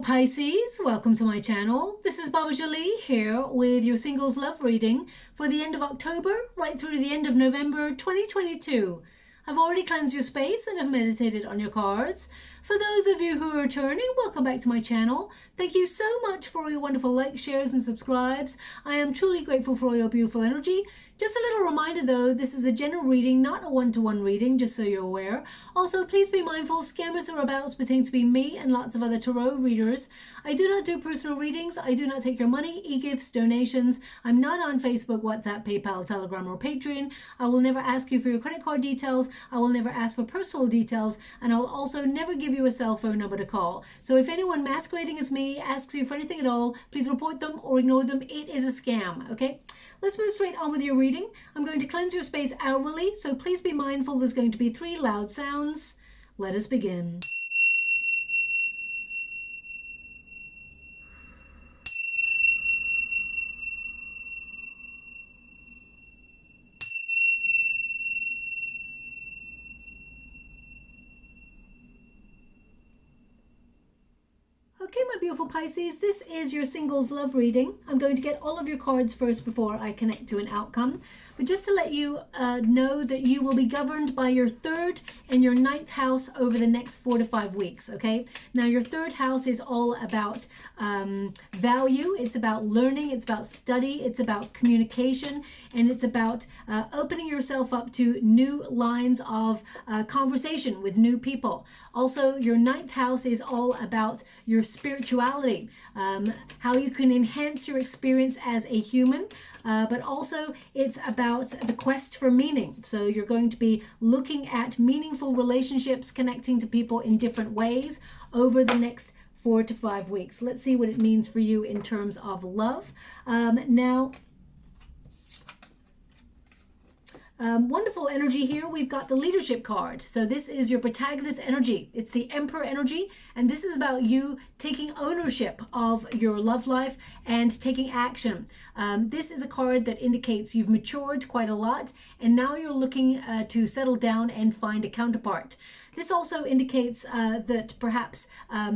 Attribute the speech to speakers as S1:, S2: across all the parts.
S1: Pisces, welcome to my channel. This is Baba Jolie here with your singles love reading for the end of October right through to the end of November 2022. I've already cleansed your space and have meditated on your cards. For those of you who are returning, welcome back to my channel. Thank you so much for all your wonderful likes, shares and subscribes. I am truly grateful for all your beautiful energy. Just a little reminder though, this is a general reading, not a one-to-one reading, just so you're aware. Also, please be mindful, scammers are about to pertain to be me and lots of other tarot readers. I do not do personal readings. I do not take your money, e-gifts, donations. I'm not on Facebook, WhatsApp, PayPal, Telegram or Patreon. I will never ask you for your credit card details. I will never ask for personal details. And I'll also never give you a cell phone number to call. So if anyone masquerading as me asks you for anything at all, please report them or ignore them. It is a scam, okay? Let's move straight on with your reading. I'm going to cleanse your space hourly, so please be mindful there's going to be 3 loud sounds. Let us begin. Okay, my beautiful Pisces, this is your singles love reading. I'm going to get all of your cards first before I connect to an outcome. But just to let you know that you will be governed by your 3rd and your 9th house over the next 4 to 5 weeks, okay? Now, your 3rd house is all about value. It's about learning. It's about study. It's about communication. And it's about opening yourself up to new lines of conversation with new people. Also, your 9th house is all about your spirituality, how you can enhance your experience as a human, but also it's about the quest for meaning. So you're going to be looking at meaningful relationships, connecting to people in different ways over the next 4 to 5 weeks. Let's see what it means for you in terms of love. Wonderful energy here. We've got the leadership card. So this is your protagonist energy. It's the Emperor energy. And this is about you taking ownership of your love life and taking action. This is a card that indicates you've matured quite a lot. And now you're looking to settle down and find a counterpart. This also indicates that perhaps,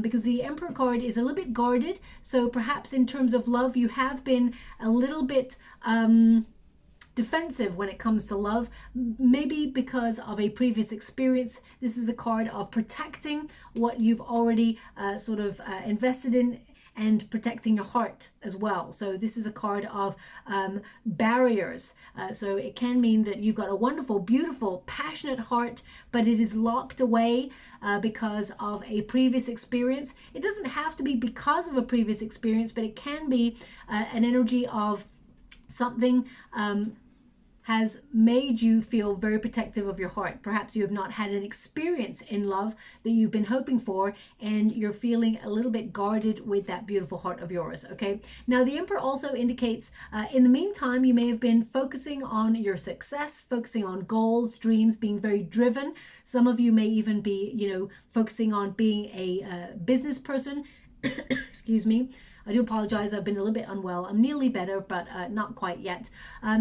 S1: because the Emperor card is a little bit guarded, so perhaps in terms of love, you have been a little bit defensive when it comes to love, maybe because of a previous experience. This is a card of protecting what you've already invested in and protecting your heart as well. So this is a card of barriers. So it can mean that you've got a wonderful, beautiful, passionate heart, but it is locked away because of a previous experience. It doesn't have to be because of a previous experience, but it can be an energy of something has made you feel very protective of your heart. Perhaps you have not had an experience in love that you've been hoping for, and you're feeling a little bit guarded with that beautiful heart of yours, okay? Now, the Emperor also indicates, in the meantime, you may have been focusing on your success, focusing on goals, dreams, being very driven. Some of you may even be, focusing on being a business person. Excuse me. I do apologize. I've been a little bit unwell. I'm nearly better, but not quite yet.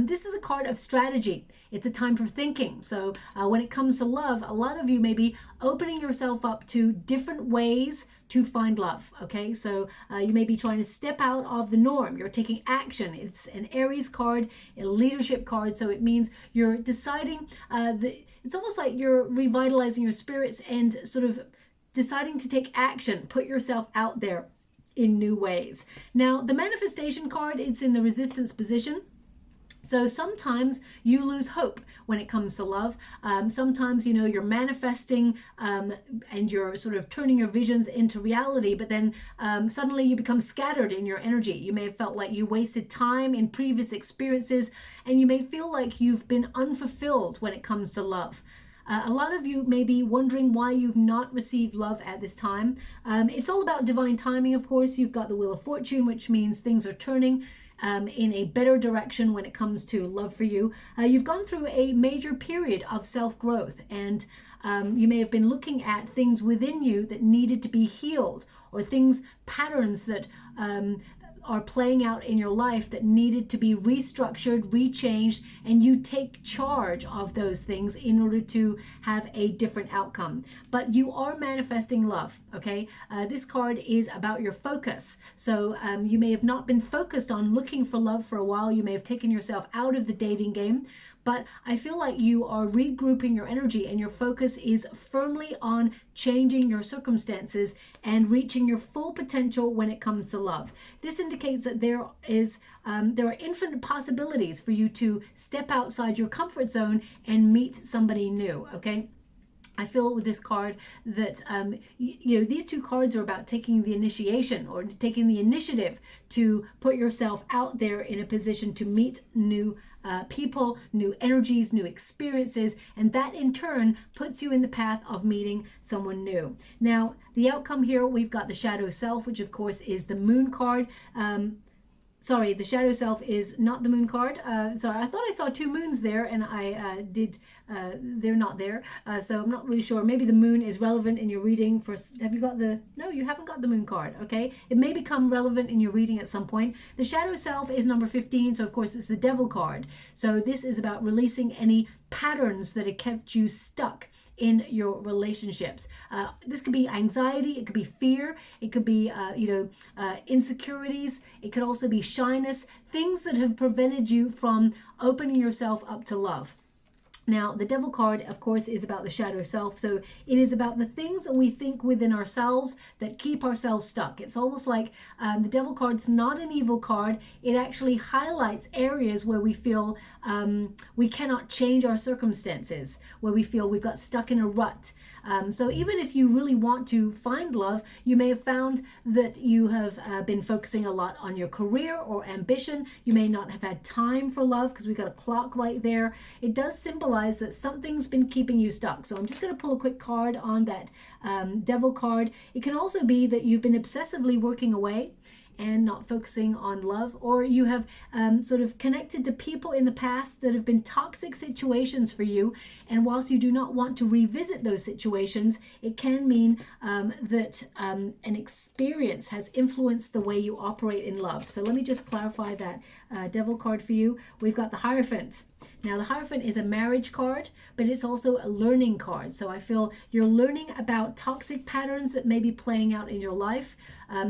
S1: This is a card of strategy. It's a time for thinking. So when it comes to love, a lot of you may be opening yourself up to different ways to find love. Okay, so you may be trying to step out of the norm. You're taking action. It's an Aries card, a leadership card. So it means you're deciding, it's almost like you're revitalizing your spirits and sort of deciding to take action, put yourself out there in new ways. Now, the manifestation card, it's in the resistance position. So sometimes you lose hope when it comes to love. Sometimes, you're manifesting and you're sort of turning your visions into reality, but then suddenly you become scattered in your energy. You may have felt like you wasted time in previous experiences, and you may feel like you've been unfulfilled when it comes to love. A lot of you may be wondering why you've not received love at this time. It's all about divine timing, of course. You've got the Wheel of Fortune, which means things are turning in a better direction when it comes to love for you. You've gone through a major period of self-growth, and you may have been looking at things within you that needed to be healed, or patterns that are playing out in your life that needed to be restructured, rechanged, and you take charge of those things in order to have a different outcome. But you are manifesting love, okay? This card is about your focus. So you may have not been focused on looking for love for a while. You may have taken yourself out of the dating game, but I feel like you are regrouping your energy and your focus is firmly on changing your circumstances and reaching your full potential when it comes to love. This indicates that there are infinite possibilities for you to step outside your comfort zone and meet somebody new, okay? I feel with this card that, these two cards are about taking the initiation or taking the initiative to put yourself out there in a position to meet new people, new energies, new experiences, and that in turn puts you in the path of meeting someone new. Now, the outcome here, we've got the shadow self, which of course is the moon card. Sorry, the shadow self is not the moon card. Sorry, I thought I saw two moons there and I they're not there. So I'm not really sure. Maybe the moon is relevant in your reading for, have you got no, you haven't got the moon card, okay? It may become relevant in your reading at some point. The shadow self is number 15, so of course it's the devil card. So this is about releasing any patterns that have kept you stuck in your relationships. This could be anxiety, it could be fear, it could be insecurities, it could also be shyness, things that have prevented you from opening yourself up to love. Now, the devil card, of course, is about the shadow self. So it is about the things that we think within ourselves that keep ourselves stuck. It's almost like the devil card's not an evil card. It actually highlights areas where we feel we cannot change our circumstances, where we feel we've got stuck in a rut. So even if you really want to find love, you may have found that you have been focusing a lot on your career or ambition. You may not have had time for love because we've got a clock right there. It does symbolize that something's been keeping you stuck. So I'm just going to pull a quick card on that devil card. It can also be that you've been obsessively working away and not focusing on love, or you have sort of connected to people in the past that have been toxic situations for you, and whilst you do not want to revisit those situations, it can mean that an experience has influenced the way you operate in love. So let me just clarify that devil card for you. We've got the Hierophant. Now, the Hierophant is a marriage card, but it's also a learning card. So I feel you're learning about toxic patterns that may be playing out in your life,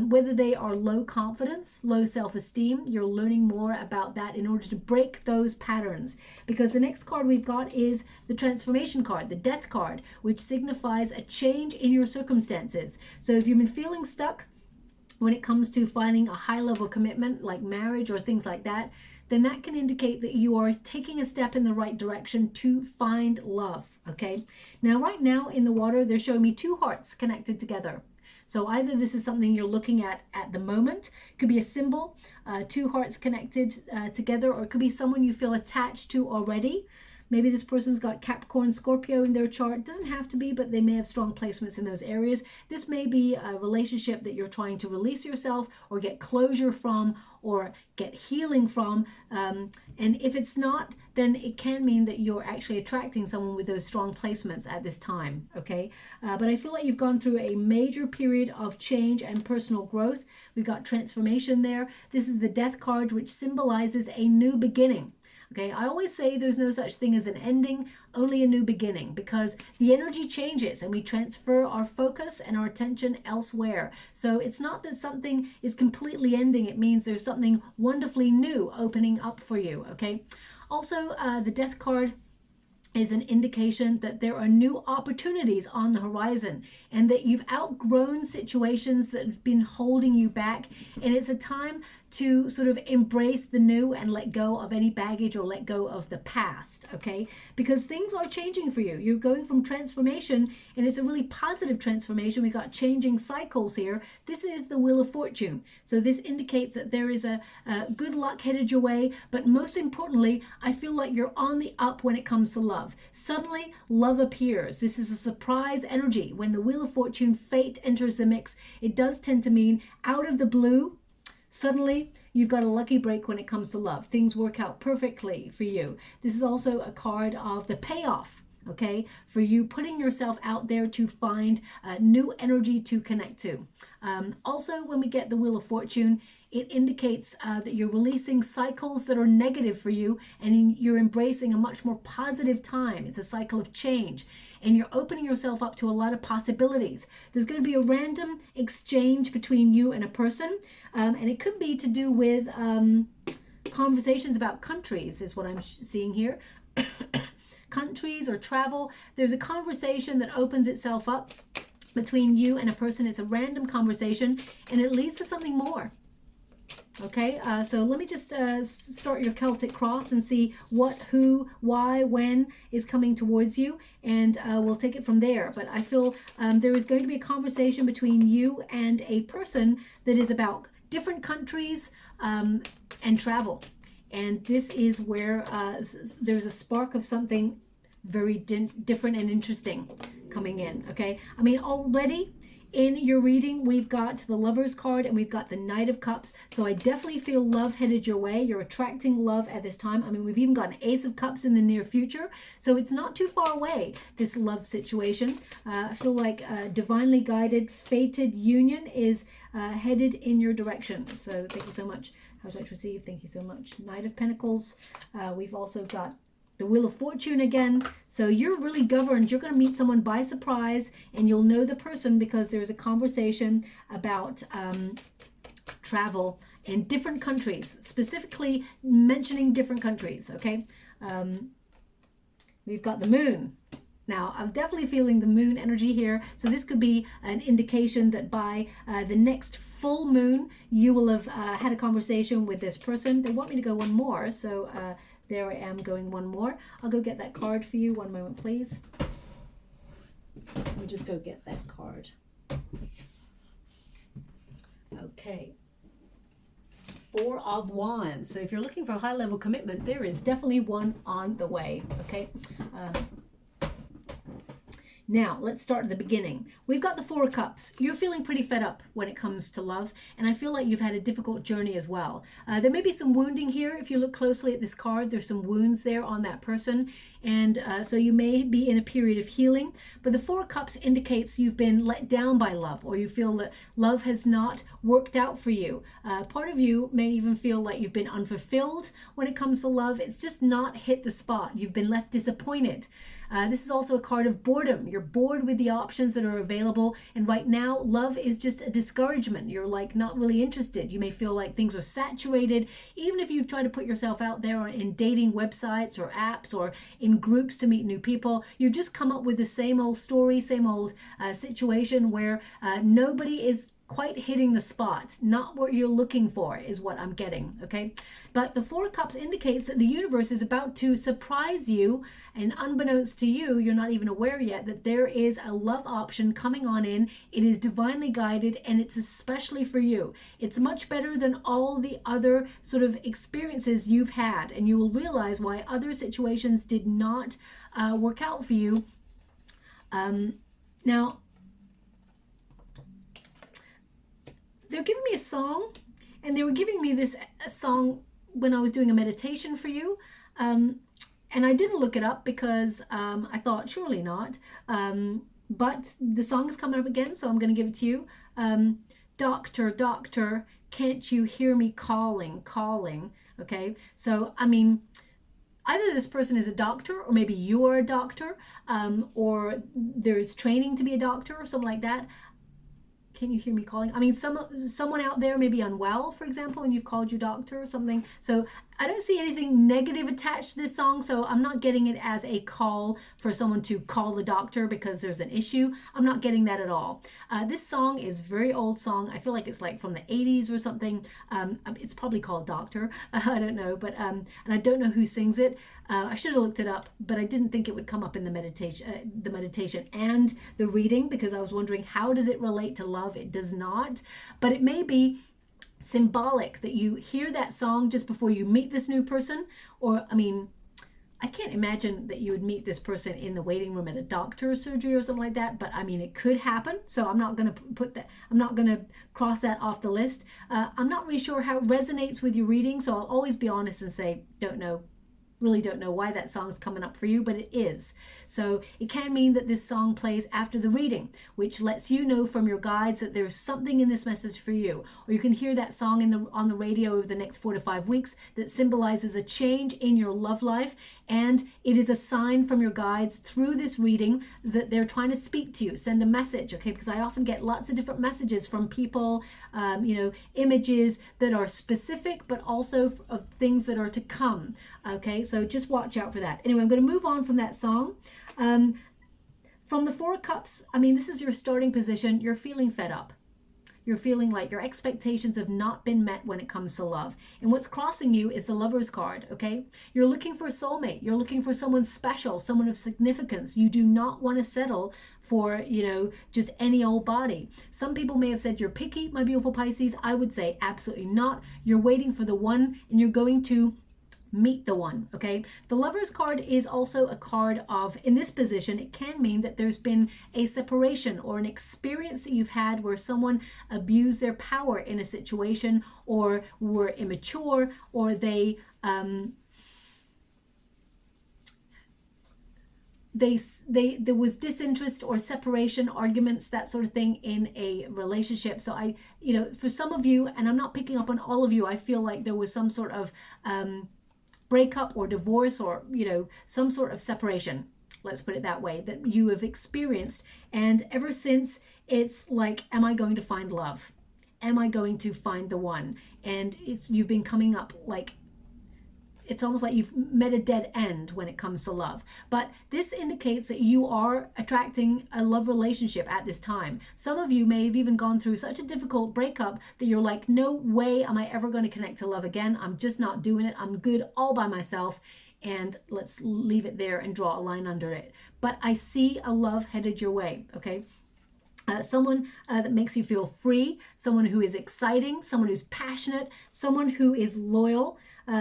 S1: whether they are low confidence, low self-esteem. You're learning more about that in order to break those patterns. Because the next card we've got is the transformation card, the death card, which signifies a change in your circumstances. So if you've been feeling stuck when it comes to finding a high-level commitment like marriage or things like that, then that can indicate that you are taking a step in the right direction to find love, okay? Now, right now in the water, they're showing me two hearts connected together. So either this is something you're looking at the moment, could be a symbol, two hearts connected together, or it could be someone you feel attached to already. Maybe this person's got Capricorn, Scorpio in their chart. It doesn't have to be, but they may have strong placements in those areas. This may be a relationship that you're trying to release yourself or get closure from or get healing from. And if it's not, then it can mean that you're actually attracting someone with those strong placements at this time, okay? But I feel like you've gone through a major period of change and personal growth. We've got transformation there. This is the Death card, which symbolizes a new beginning. Okay, I always say there's no such thing as an ending, only a new beginning, because the energy changes and we transfer our focus and our attention elsewhere. So it's not that something is completely ending. It means there's something wonderfully new opening up for you, okay? Also, the Death card is an indication that there are new opportunities on the horizon and that you've outgrown situations that have been holding you back, and it's a time to sort of embrace the new and let go of any baggage or let go of the past, okay? Because things are changing for you. You're going from transformation, and it's a really positive transformation. We've got changing cycles here. This is the Wheel of Fortune. So this indicates that there is a good luck headed your way, but most importantly, I feel like you're on the up when it comes to love. Suddenly, love appears. This is a surprise energy. When the Wheel of Fortune, fate enters the mix, it does tend to mean out of the blue, suddenly, you've got a lucky break when it comes to love. Things work out perfectly for you. This is also a card of the payoff, okay? For you putting yourself out there to find new energy to connect to. Also, when we get the Wheel of Fortune, It indicates that you're releasing cycles that are negative for you, and you're embracing a much more positive time. It's a cycle of change, and you're opening yourself up to a lot of possibilities. There's going to be a random exchange between you and a person, and it could be to do with conversations about countries, is what I'm seeing here. Countries or travel. There's a conversation that opens itself up between you and a person. It's a random conversation, and it leads to something more. Okay, so let me just start your Celtic cross and see what, who, why, when is coming towards you, and we'll take it from there. But I feel there is going to be a conversation between you and a person that is about different countries and travel. And this is where there's a spark of something very different and interesting coming in, okay? I mean, already in your reading, we've got the Lover's card and we've got the Knight of Cups. So I definitely feel love headed your way. You're attracting love at this time. I mean, we've even got an Ace of Cups in the near future. So it's not too far away, this love situation. I feel like a divinely guided, fated union is headed in your direction. So thank you so much. How's that received? Thank you so much. Knight of Pentacles. We've also got the Wheel of Fortune again. So you're really governed. You're going to meet someone by surprise, and you'll know the person because there's a conversation about travel in different countries, specifically mentioning different countries, okay? We've got the Moon. Now, I'm definitely feeling the moon energy here. So this could be an indication that by the next full moon, you will have had a conversation with this person. They want me to go one more. So there I am going one more. I'll go get that card for you. One moment, please. Let me just go get that card. Okay. Four of Wands. So if you're looking for a high level commitment, there is definitely one on the way. Okay. Now, let's start at the beginning. We've got the Four of Cups. You're feeling pretty fed up when it comes to love, and I feel like you've had a difficult journey as well. There may be some wounding here. If you look closely at this card, there's some wounds there on that person, and so you may be in a period of healing. But the Four of Cups indicates you've been let down by love, or you feel that love has not worked out for you. Part of you may even feel like you've been unfulfilled when it comes to love. It's just not hit the spot. You've been left disappointed. This is also a card of boredom. You're bored with the options that are available, and right now love is just a discouragement. You're like not really interested. You may feel like things are saturated, even if you've tried to put yourself out there in dating websites or apps or in groups to meet new people. You've just come up with the same old story, same old situation where nobody is quite hitting the spot. Not what you're looking for is what I'm getting, okay? But the Four of Cups indicates that the universe is about to surprise you, and unbeknownst to you, you're not even aware yet that there is a love option coming on in. It is divinely guided, and it's especially for you. It's much better than all the other sort of experiences you've had, and you will realize why other situations did not work out for you. Now, they're giving me a song, and they were giving me this song when I was doing a meditation for you. And I didn't look it up because I thought, surely not. But the song is coming up again, so I'm going to give it to you. Doctor, doctor, can't you hear me calling, calling? Okay, so, I mean, either this person is a doctor, or maybe you are a doctor, or there's training to be a doctor or something like that. Can you hear me calling? I mean, someone out there may be unwell, for example, and you've called your doctor or something. So I don't see anything negative attached to this song, so I'm not getting it as a call for someone to call the doctor because there's an issue. I'm not getting that at all. This song is a very old song. I feel like it's like from the 80s or something. It's probably called Doctor. I don't know, but and I don't know who sings it. I should have looked it up, but I didn't think it would come up in the meditation and the reading, because I was wondering, how does it relate to love? It does not, but it may be symbolic that you hear that song just before you meet this new person. Or, I mean, I can't imagine that you would meet this person in the waiting room at a doctor's surgery or something like that, but I mean, it could happen. So I'm not going to put that, I'm not going to cross that off the list. I'm not really sure how it resonates with your reading, so I'll always be honest and say, don't know. really don't know why that song's coming up for you, but it is. So it can mean that this song plays after the reading, which lets you know from your guides that there's something in this message for you. Or you can hear that song on the radio over the next 4 to 5 weeks that symbolizes a change in your love life, and it is a sign from your guides through this reading that they're trying to speak to you, send a message, okay? Because I often get lots of different messages from people, images that are specific, but also of things that are to come, okay? So just watch out for that. Anyway, I'm going to move on from that song. From the Four of Cups, I mean, this is your starting position. You're feeling fed up. You're feeling like your expectations have not been met when it comes to love. And what's crossing you is the Lover's card, okay? You're looking for a soulmate. You're looking for someone special, someone of significance. You do not want to settle for, just any old body. Some people may have said you're picky, my beautiful Pisces. I would say absolutely not. You're waiting for the one, and you're going to meet the one, okay? The Lover's card is also a card of, in this position, it can mean that there's been a separation or an experience that you've had where someone abused their power in a situation, or were immature, or there was disinterest or separation, arguments, that sort of thing in a relationship. So for some of you, and I'm not picking up on all of you, I feel like there was some sort of breakup or divorce, or some sort of separation, let's put it that way, that you have experienced. And ever since, it's like, am I going to find love? Am I going to find the one? And you've been coming up like, it's almost like you've met a dead end when it comes to love. But this indicates that you are attracting a love relationship at this time. Some of you may have even gone through such a difficult breakup that you're like, no way am I ever going to connect to love again. I'm just not doing it. I'm good all by myself. And let's leave it there and draw a line under it. But I see a love headed your way, okay? Someone that makes you feel free, someone who is exciting, someone who's passionate, someone who is loyal,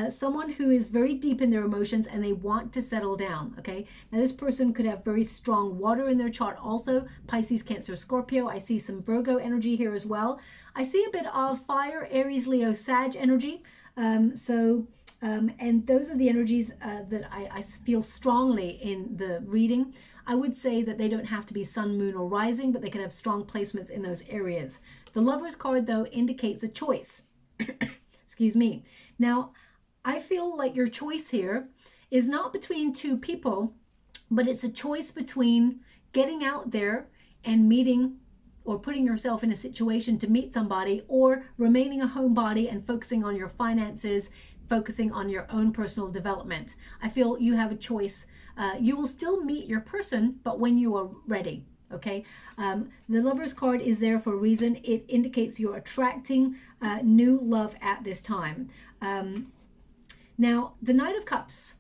S1: someone who is very deep in their emotions and they want to settle down, okay? Now this person could have very strong water in their chart also, Pisces, Cancer, Scorpio. I see some Virgo energy here as well. I see a bit of fire, Aries, Leo, Sag energy. And those are the energies that I feel strongly in the reading. I would say that they don't have to be sun, moon, or rising, but they can have strong placements in those areas. The Lover's card, though, indicates a choice. Excuse me. Now, I feel like your choice here is not between two people, but it's a choice between getting out there and meeting or putting yourself in a situation to meet somebody, or remaining a homebody and focusing on your finances, focusing on your own personal development. I feel you have a choice. You will still meet your person, but when you are ready, okay? The Lover's card is there for a reason. It indicates you're attracting new love at this time. Now, the Knight of Cups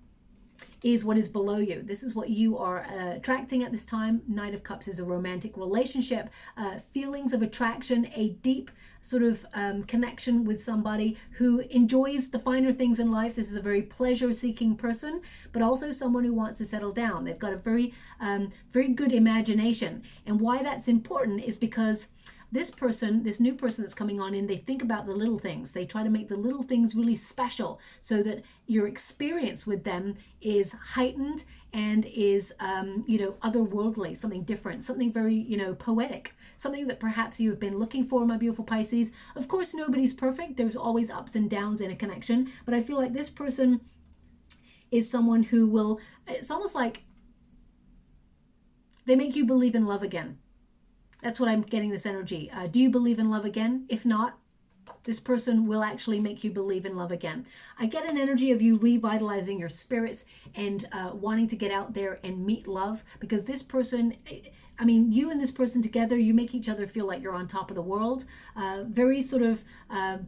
S1: is what is below you. This is what you are attracting at this time. Knight of Cups is a romantic relationship, feelings of attraction, a deep sort of connection with somebody who enjoys the finer things in life. This is a very pleasure-seeking person, but also someone who wants to settle down. They've got a very, very good imagination. And why that's important is because this person, this new person that's coming on in, they think about the little things. They try to make the little things really special so that your experience with them is heightened and is, otherworldly, something different, something very, poetic, something that perhaps you've been looking for, my beautiful Pisces. Of course, nobody's perfect. There's always ups and downs in a connection, but I feel like this person is someone who will, it's almost like they make you believe in love again. That's what I'm getting, this energy. Do you believe in love again? If not, this person will actually make you believe in love again. I get an energy of you revitalizing your spirits and wanting to get out there and meet love, because this person, I mean, you and this person together, you make each other feel like you're on top of the world. Very sort of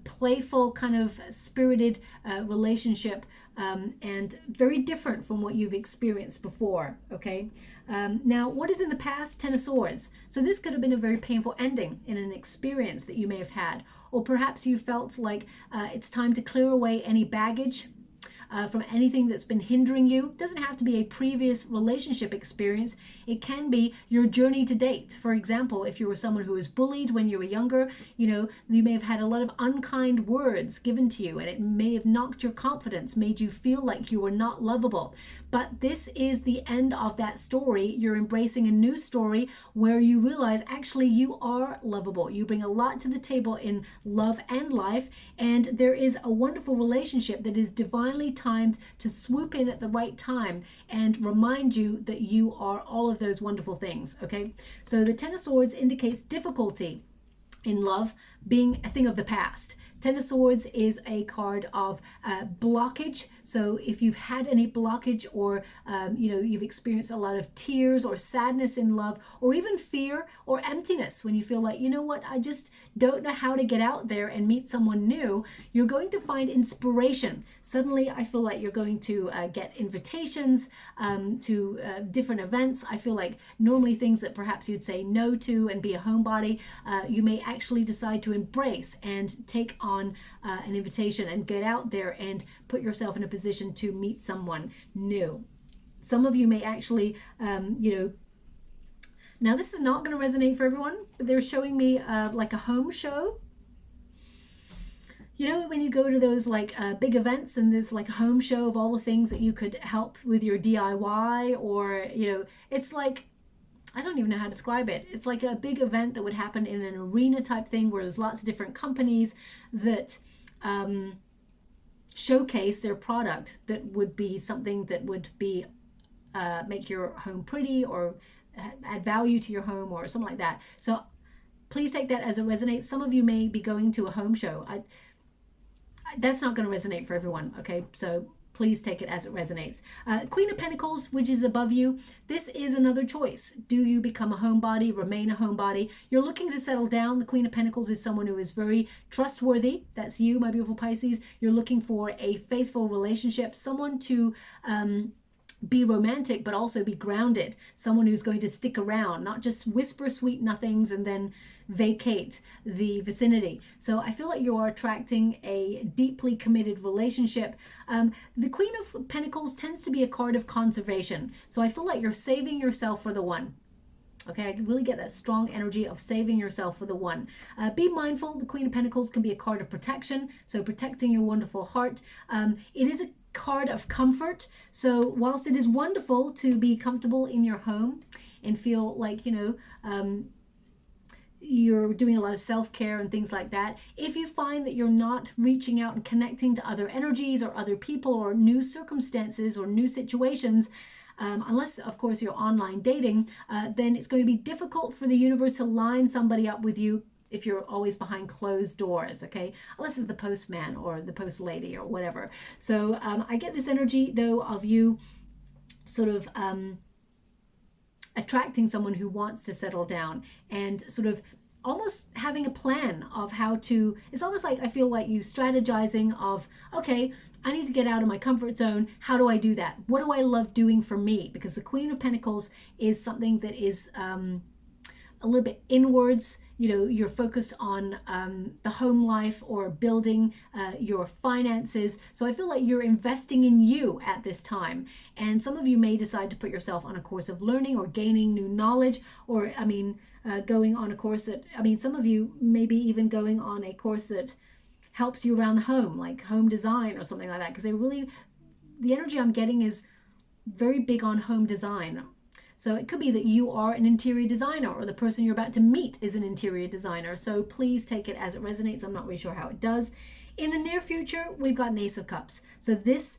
S1: playful, kind of spirited relationship, and very different from what you've experienced before, okay? Now, what is in the past? Ten of Swords. So this could have been a very painful ending in an experience that you may have had. Or perhaps you felt like it's time to clear away any baggage. from anything that's been hindering you. It doesn't have to be a previous relationship experience. It can be your journey to date. For example, if you were someone who was bullied when you were younger, you know, you may have had a lot of unkind words given to you, and it may have knocked your confidence, made you feel like you were not lovable. But this is the end of that story. You're embracing a new story where you realize actually you are lovable. You bring a lot to the table in love and life, and there is a wonderful relationship that is divinely timed to swoop in at the right time and remind you that you are all of those wonderful things. Okay, so the Ten of Swords indicates difficulty in love being a thing of the past. Ten of Swords is a card of blockage. So if you've had any blockage, or you know, you've experienced a lot of tears or sadness in love, or even fear or emptiness, when you feel like, you know what, I just don't know how to get out there and meet someone new, you're going to find inspiration. Suddenly I feel like you're going to get invitations to different events. I feel like normally things that perhaps you'd say no to and be a homebody, you may actually decide to embrace and take on an invitation and get out there and put yourself in a position to meet someone new. Some of you may actually, you know, now this is not going to resonate for everyone, but they're showing me like a home show. You know, when you go to those like big events and there's like a home show of all the things that you could help with your DIY, or, you know, it's like, I don't even know how to describe it. It's like a big event that would happen in an arena type thing where there's lots of different companies that showcase their product that would be something that would be make your home pretty or add value to your home or something like that. So please take that as it resonates. Some of you may be going to a home show. That's not going to resonate for everyone, okay? So please take it as it resonates. Queen of Pentacles, which is above you, this is another choice. Do you become a homebody, remain a homebody? You're looking to settle down. The Queen of Pentacles is someone who is very trustworthy. That's you, my beautiful Pisces. You're looking for a faithful relationship, someone to be romantic, but also be grounded. Someone who's going to stick around, not just whisper sweet nothings and then vacate the vicinity. So I feel like you are attracting a deeply committed relationship. The Queen of Pentacles tends to be a card of conservation. So I feel like you're saving yourself for the one. Okay, I really get that strong energy of saving yourself for the one. Be mindful, the Queen of Pentacles can be a card of protection. So protecting your wonderful heart. It is a card of comfort. So whilst it is wonderful to be comfortable in your home and feel like, you know, you're doing a lot of self-care and things like that, if you find that you're not reaching out and connecting to other energies or other people or new circumstances or new situations, unless of course you're online dating, then it's going to be difficult for the universe to line somebody up with you if you're always behind closed doors, okay? Unless it's the postman or the post lady or whatever. So I get this energy though of you sort of attracting someone who wants to settle down and sort of almost having a plan of how to, it's almost like I feel like you strategizing of, okay, I need to get out of my comfort zone. How do I do that? What do I love doing for me? Because the Queen of Pentacles is something that is a little bit inwards. You know, you're focused on the home life or building your finances. So I feel like you're investing in you at this time. And some of you may decide to put yourself on a course of learning or gaining new knowledge, or I mean, going on a course that, I mean, some of you maybe even going on a course that helps you around the home, like home design or something like that. Because they really, the energy I'm getting is very big on home design. So it could be that you are an interior designer, or the person you're about to meet is an interior designer. So please take it as it resonates. I'm not really sure how it does. In the near future, we've got an Ace of Cups. So this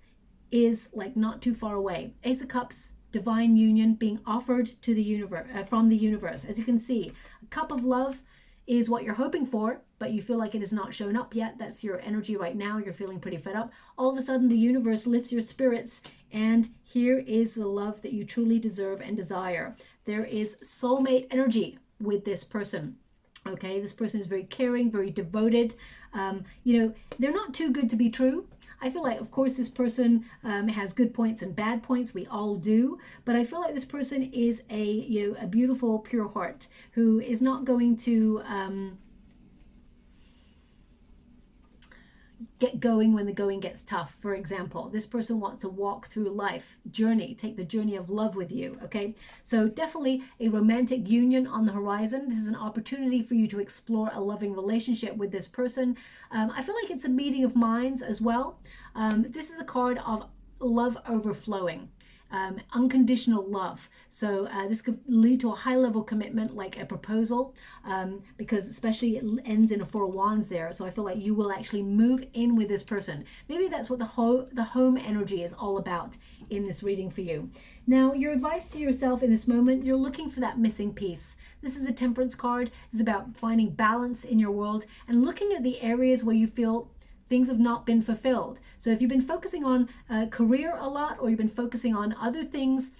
S1: is like not too far away. Ace of Cups, divine union being offered to the universe, from the universe. As you can see, a cup of love is what you're hoping for, but you feel like it has not shown up yet. That's your energy right now. You're feeling pretty fed up. All of a sudden, the universe lifts your spirits, and here is the love that you truly deserve and desire. There is soulmate energy with this person. Okay, this person is very caring, very devoted. You know, they're not too good to be true. I feel like, of course, this person has good points and bad points. We all do. But I feel like this person is a, you know, a beautiful, pure heart who is not going to, get going when the going gets tough. For example, this person wants to walk through life journey, take the journey of love with you. Okay, so definitely a romantic union on the horizon. This is an opportunity for you to explore a loving relationship with this person. I feel like it's a meeting of minds as well. This is a card of love overflowing. Unconditional love. So this could lead to a high level commitment, like a proposal, because especially it ends in a Four of Wands there. So I feel like you will actually move in with this person. Maybe that's what the home energy is all about in this reading for you. Now, your advice to yourself in this moment, you're looking for that missing piece. This is the Temperance card. It's about finding balance in your world and looking at the areas where you feel things have not been fulfilled. So if you've been focusing on career a lot, or you've been focusing on other things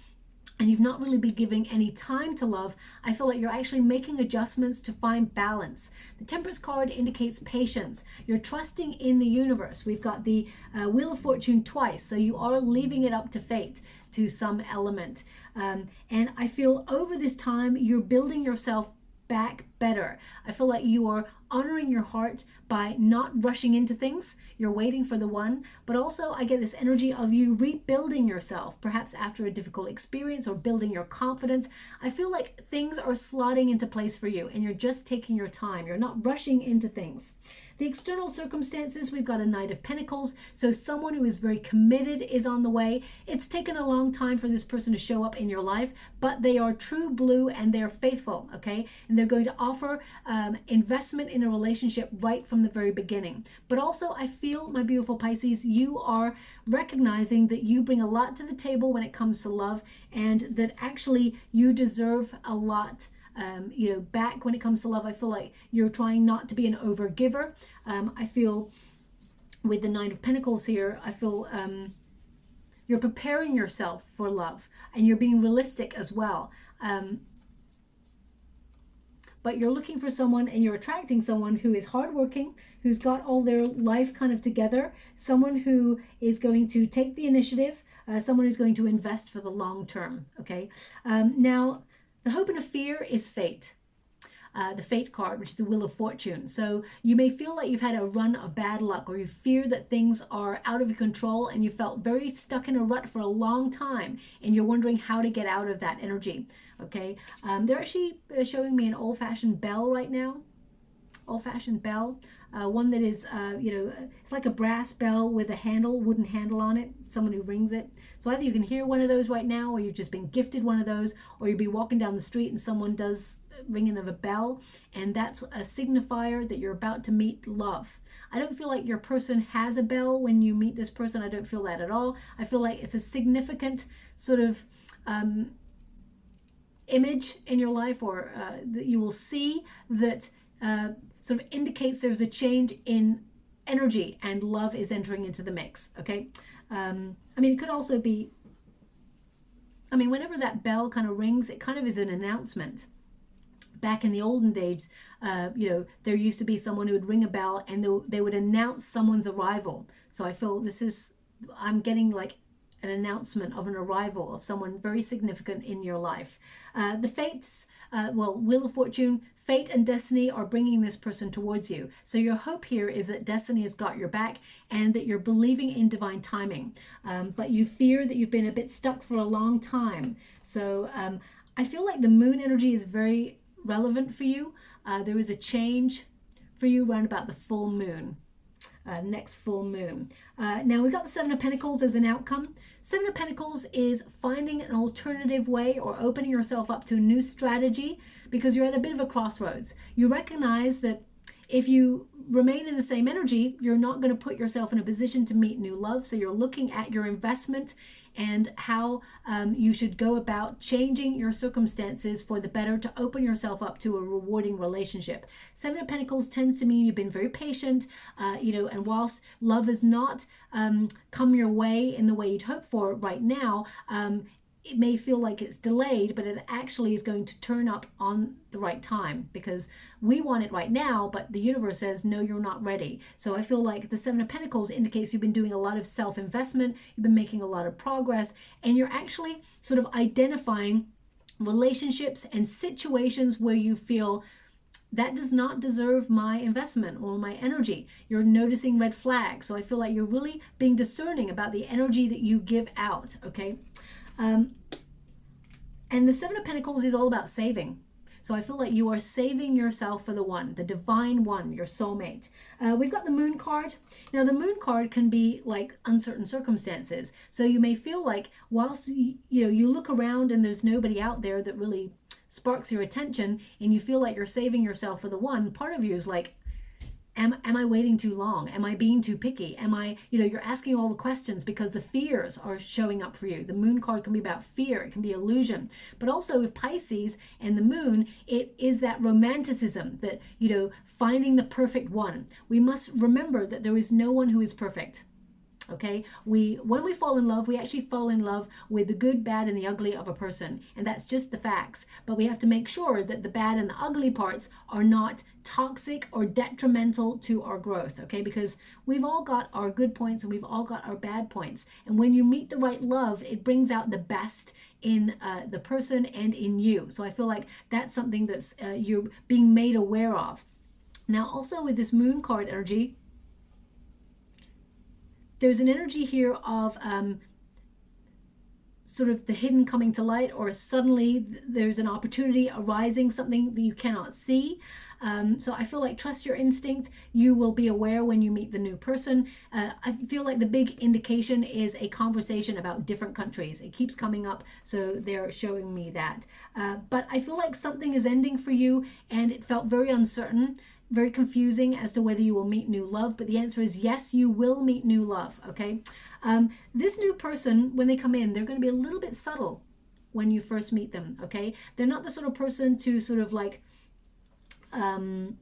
S1: and you've not really been giving any time to love, I feel like you're actually making adjustments to find balance. The Temperance card indicates patience. You're trusting in the universe. We've got the Wheel of Fortune twice, so you are leaving it up to fate to some element. And I feel over this time, you're building yourself back better. I feel like you are honoring your heart by not rushing into things. You're waiting for the one, but also I get this energy of you rebuilding yourself, perhaps after a difficult experience, or building your confidence. I feel like things are slotting into place for you and you're just taking your time. You're not rushing into things. The external circumstances, we've got a Knight of Pentacles. So someone who is very committed is on the way. It's taken a long time for this person to show up in your life, but they are true blue and they're faithful, okay? And they're going to offer investment in a relationship right from the very beginning. But also I feel, my beautiful Pisces, you are recognizing that you bring a lot to the table when it comes to love, and that actually you deserve a lot back when it comes to love. I feel like you're trying not to be an over giver. I feel with the Nine of Pentacles here, I feel you're preparing yourself for love and you're being realistic as well. But you're looking for someone and you're attracting someone who is hardworking, who's got all their life kind of together, someone who is going to take the initiative, someone who's going to invest for the long term, okay? Now, the hope and a fear is fate. The Fate card, which is the Wheel of Fortune. So you may feel like you've had a run of bad luck, or you fear that things are out of your control and you felt very stuck in a rut for a long time and you're wondering how to get out of that energy, okay? They're actually showing me an old-fashioned bell right now. Old-fashioned bell, one that is, it's like a brass bell with a handle, wooden handle on it, someone who rings it. So either you can hear one of those right now, or you've just been gifted one of those, or you'll be walking down the street and someone does ringing of a bell, and that's a signifier that you're about to meet love. I don't feel like your person has a bell when you meet this person. I don't feel that at all. I feel like it's a significant sort of image in your life, or that you will see that sort of indicates there's a change in energy and love is entering into the mix, okay? I mean, it could also be, whenever that bell kind of rings, it kind of is an announcement. Back in the olden days, there used to be someone who would ring a bell and they would announce someone's arrival. So I feel I'm getting like an announcement of an arrival of someone very significant in your life. The fates, Wheel of Fortune, fate and destiny are bringing this person towards you. So your hope here is that destiny has got your back and that you're believing in divine timing. But you fear that you've been a bit stuck for a long time. So I feel like the moon energy is very relevant for you. There is a change for you around about the full moon, next full moon. Now we've got the Seven of Pentacles as an outcome. Seven of Pentacles is finding an alternative way or opening yourself up to a new strategy because you're at a bit of a crossroads. You recognize that if you remain in the same energy, you're not going to put yourself in a position to meet new love. So you're looking at your investment and how you should go about changing your circumstances for the better to open yourself up to a rewarding relationship. Seven of Pentacles tends to mean you've been very patient, and whilst love has not come your way in the way you'd hope for right now, it may feel like it's delayed, but it actually is going to turn up on the right time because we want it right now, but the universe says, no, you're not ready. So I feel like the Seven of Pentacles indicates you've been doing a lot of self-investment, you've been making a lot of progress, and you're actually sort of identifying relationships and situations where you feel that does not deserve my investment or my energy. You're noticing red flags. So I feel like you're really being discerning about the energy that you give out, okay? And the Seven of Pentacles is all about saving. So I feel like you are saving yourself for the one, the divine one, your soulmate. We've got the Moon card. Now the Moon card can be like uncertain circumstances. So you may feel like whilst you look around and there's nobody out there that really sparks your attention, and you feel like you're saving yourself for the one, part of you is like, Am I waiting too long? Am I being too picky? Am I, you're asking all the questions because the fears are showing up for you. The Moon card can be about fear. It can be illusion. But also with Pisces and the Moon, it is that romanticism that, finding the perfect one. We must remember that there is no one who is perfect. Okay, when we fall in love, we actually fall in love with the good, bad, and the ugly of a person, and that's just the facts. But we have to make sure that the bad and the ugly parts are not toxic or detrimental to our growth, okay? Because we've all got our good points and we've all got our bad points, and when you meet the right love, it brings out the best in the person and in you. So I feel like that's something that's you're being made aware of. Now, also with this Moon card energy, there's an energy here of sort of the hidden coming to light, or suddenly there's an opportunity arising, something that you cannot see. So I feel like trust your instinct. You will be aware when you meet the new person. I feel like the big indication is a conversation about different countries. It keeps coming up, so they're showing me that. But I feel like something is ending for you, and it felt very uncertain, very confusing as to whether you will meet new love, but the answer is yes, you will meet new love, okay? This new person, when they come in, they're going to be a little bit subtle when you first meet them, okay? They're not the sort of person to sort of like come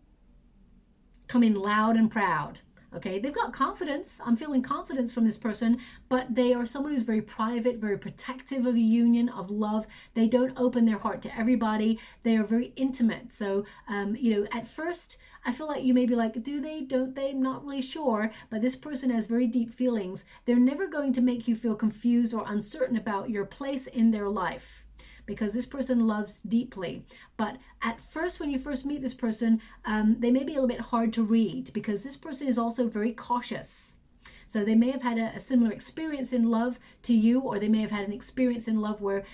S1: in loud and proud, okay? They've got confidence. I'm feeling confidence from this person, but they are someone who's very private, very protective of a union, of love. They don't open their heart to everybody. They are very intimate. So, at first, I feel like you may be like, do they, don't they? I'm not really sure, but this person has very deep feelings. They're never going to make you feel confused or uncertain about your place in their life, because this person loves deeply. But at first, when you first meet this person, they may be a little bit hard to read, because this person is also very cautious. So they may have had a similar experience in love to you, or they may have had an experience in love where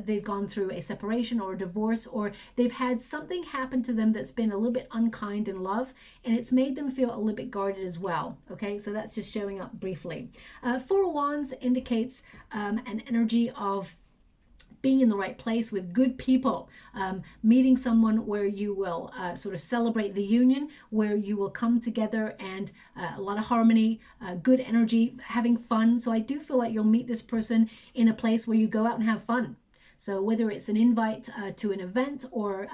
S1: they've gone through a separation or a divorce, or they've had something happen to them that's been a little bit unkind in love, and it's made them feel a little bit guarded as well. Okay, so that's just showing up briefly. Four of Wands indicates an energy of being in the right place with good people, meeting someone where you will sort of celebrate the union, where you will come together, and a lot of harmony, good energy, having fun. So I do feel like you'll meet this person in a place where you go out and have fun. So whether it's an invite to an event, or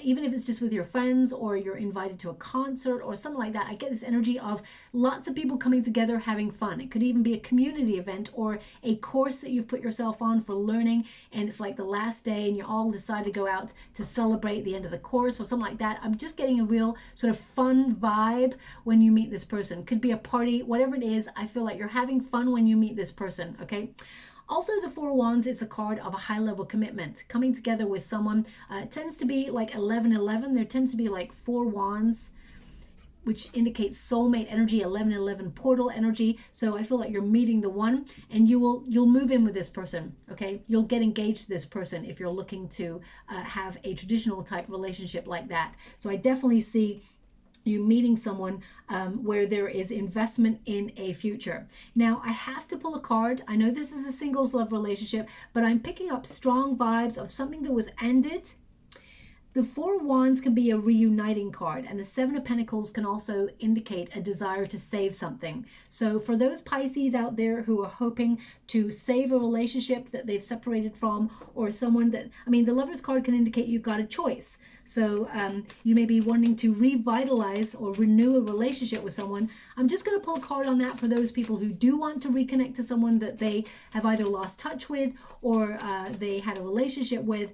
S1: even if it's just with your friends, or you're invited to a concert or something like that, I get this energy of lots of people coming together having fun. It could even be a community event or a course that you've put yourself on for learning, and it's like the last day and you all decide to go out to celebrate the end of the course or something like that. I'm just getting a real sort of fun vibe when you meet this person. Could be a party, whatever it is. I feel like you're having fun when you meet this person, okay? Also, the Four of Wands is a card of a high-level commitment. Coming together with someone tends to be like 11-11. There tends to be like 4 wands, which indicates soulmate energy, 11-11 portal energy. So I feel like you're meeting the one, and you'll move in with this person, okay? You'll get engaged to this person if you're looking to have a traditional type relationship like that. So I definitely see you meeting someone where there is investment in a future. Now, I have to pull a card. I know this is a singles love relationship, but I'm picking up strong vibes of something that was ended. The Four of Wands can be a reuniting card, and the Seven of Pentacles can also indicate a desire to save something. So for those Pisces out there who are hoping to save a relationship that they've separated from, or someone that, the Lover's card can indicate you've got a choice. So you may be wanting to revitalize or renew a relationship with someone. I'm just going to pull a card on that for those people who do want to reconnect to someone that they have either lost touch with, or they had a relationship with,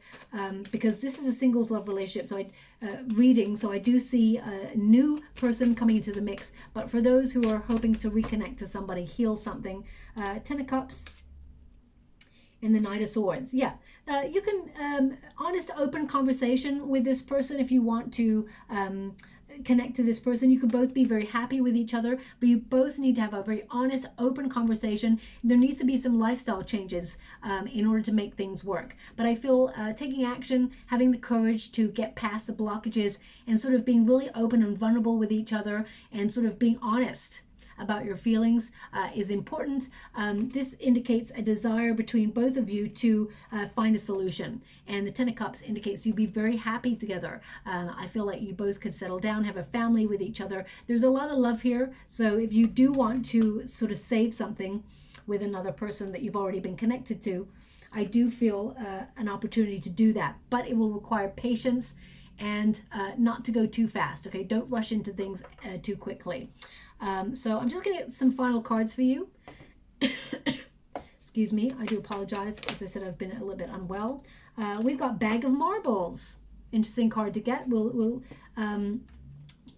S1: because this is a singles love relationship. So I do see a new person coming into the mix. But for those who are hoping to reconnect to somebody, heal something, 10 of Cups And the Knight of Swords. Yeah, you can honest, open conversation with this person if you want to connect to this person. You could both be very happy with each other, but you both need to have a very honest, open conversation. There needs to be some lifestyle changes in order to make things work. But I feel taking action, having the courage to get past the blockages, and sort of being really open and vulnerable with each other, and sort of being honest about your feelings is important. This indicates a desire between both of you to find a solution. And the Ten of Cups indicates you'd be very happy together. I feel like you both could settle down, have a family with each other. There's a lot of love here. So if you do want to sort of save something with another person that you've already been connected to, I do feel an opportunity to do that. But it will require patience and not to go too fast. Okay, don't rush into things too quickly. So I'm just going to get some final cards for you. Excuse me, I do apologize. As I said, I've been a little bit unwell. We've got Bag of Marbles. Interesting card to get.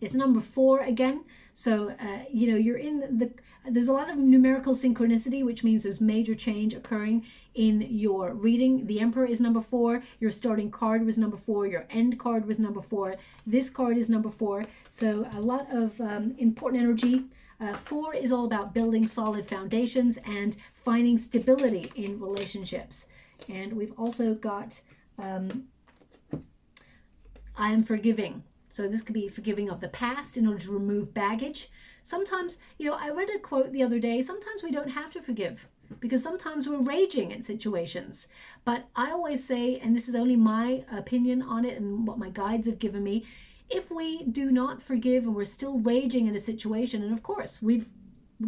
S1: It's number 4 again. So, you're in there's a lot of numerical synchronicity, which means there's major change occurring in your reading. The Emperor is number 4. Your starting card was number 4. Your end card was number 4. This card is number 4. So a lot of important energy. 4 is all about building solid foundations and finding stability in relationships. And we've also got I am forgiving. So this could be forgiving of the past in order to remove baggage. Sometimes, I read a quote the other day, sometimes we don't have to forgive because sometimes we're raging at situations. But I always say, and this is only my opinion on it and what my guides have given me, if we do not forgive and we're still raging in a situation, and of course, we've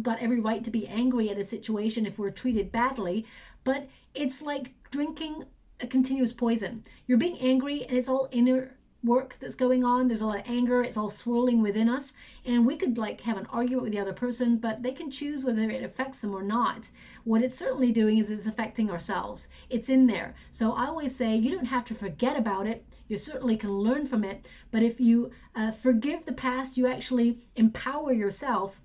S1: got every right to be angry at a situation if we're treated badly, but it's like drinking a continuous poison. You're being angry and it's all inner work that's going on. There's a lot of anger. It's all swirling within us, and we could have an argument with the other person, but they can choose whether it affects them or not. What it's certainly doing is it's affecting ourselves. It's in there. So I always say you don't have to forget about it. You certainly can learn from it, but if you forgive the past, you actually empower yourself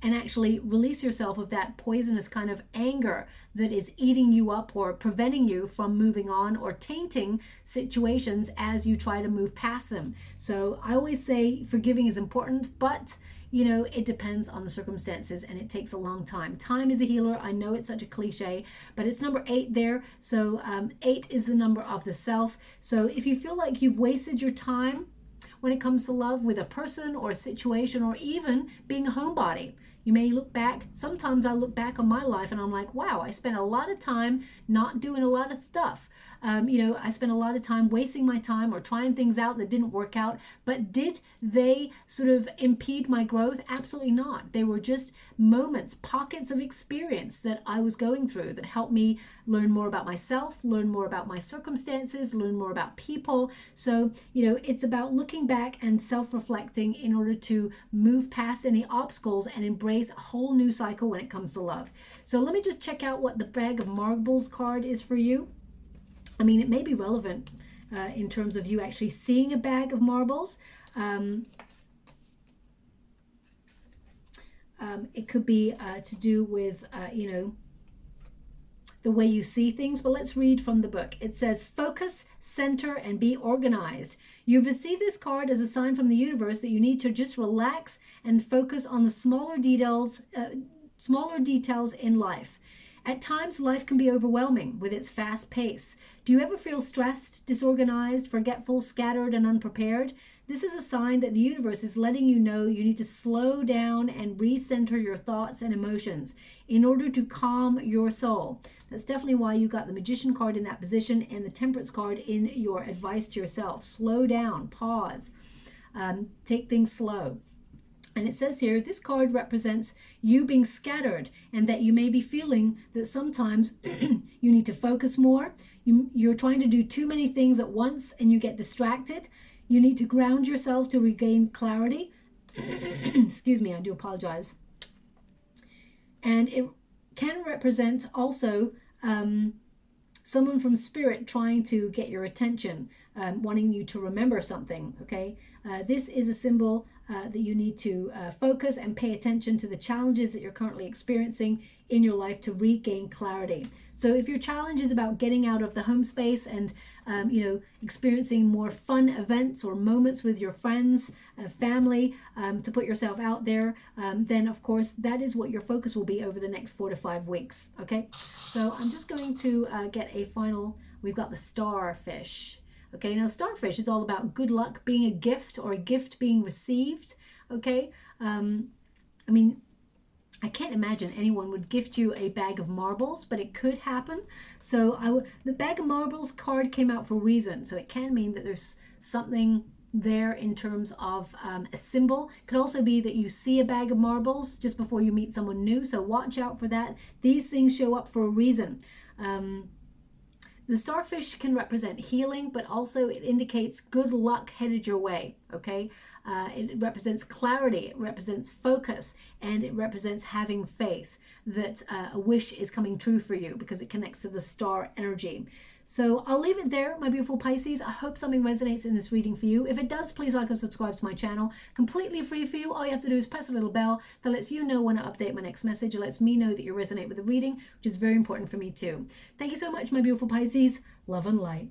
S1: and actually release yourself of that poisonous kind of anger that is eating you up or preventing you from moving on or tainting situations as you try to move past them. So I always say forgiving is important, but it depends on the circumstances and it takes a long time. Time is a healer. I know it's such a cliche, but it's number 8 there. So 8 is the number of the self. So if you feel like you've wasted your time when it comes to love with a person or a situation or even being a homebody, you may look back. Sometimes I look back on my life and I'm like, wow, I spent a lot of time not doing a lot of stuff. I spent a lot of time wasting my time or trying things out that didn't work out. But did they sort of impede my growth? Absolutely not. They were just moments, pockets of experience that I was going through that helped me learn more about myself, learn more about my circumstances, learn more about people. So, it's about looking back and self-reflecting in order to move past any obstacles and embrace a whole new cycle when it comes to love. So let me just check out what the Bag of Marbles card is for you. I mean, it may be relevant in terms of you actually seeing a bag of marbles. It could be to do with, the way you see things. But let's read from the book. It says, focus, center, and be organized. You've received this card as a sign from the universe that you need to just relax and focus on the smaller details in life. At times, life can be overwhelming with its fast pace. Do you ever feel stressed, disorganized, forgetful, scattered, and unprepared? This is a sign that the universe is letting you know you need to slow down and recenter your thoughts and emotions in order to calm your soul. That's definitely why you got the Magician card in that position and the Temperance card in your advice to yourself. Slow down, pause, take things slow. And it says here, this card represents you being scattered and that you may be feeling that sometimes you need to focus more. You're trying to do too many things at once and you get distracted. You need to ground yourself to regain clarity. Excuse me, I do apologize. And it can represent also someone from spirit trying to get your attention. wanting you to remember something, okay? This is a symbol that you need to focus and pay attention to the challenges that you're currently experiencing in your life to regain clarity. So if your challenge is about getting out of the home space and experiencing more fun events or moments with your friends, family, to put yourself out there, then of course that is what your focus will be over the next 4 to 5 weeks. Okay, so I'm just going to get a final. We've got the starfish. Okay, now starfish is all about good luck being a gift or a gift being received. Okay, I mean, I can't imagine anyone would gift you a bag of marbles, but it could happen. So the bag of marbles card came out for a reason. So it can mean that there's something there in terms of a symbol. It could also be that you see a bag of marbles just before you meet someone new. So watch out for that. These things show up for a reason. The starfish can represent healing, but also it indicates good luck headed your way, okay? It represents clarity, it represents focus, and it represents having faith that a wish is coming true for you because it connects to the star energy. So I'll leave it there, my beautiful Pisces. I hope something resonates in this reading for you. If it does, please like and subscribe to my channel. Completely free for you. All you have to do is press a little bell that lets you know when I update my next message. It lets me know that you resonate with the reading, which is very important for me too. Thank you so much, my beautiful Pisces. Love and light.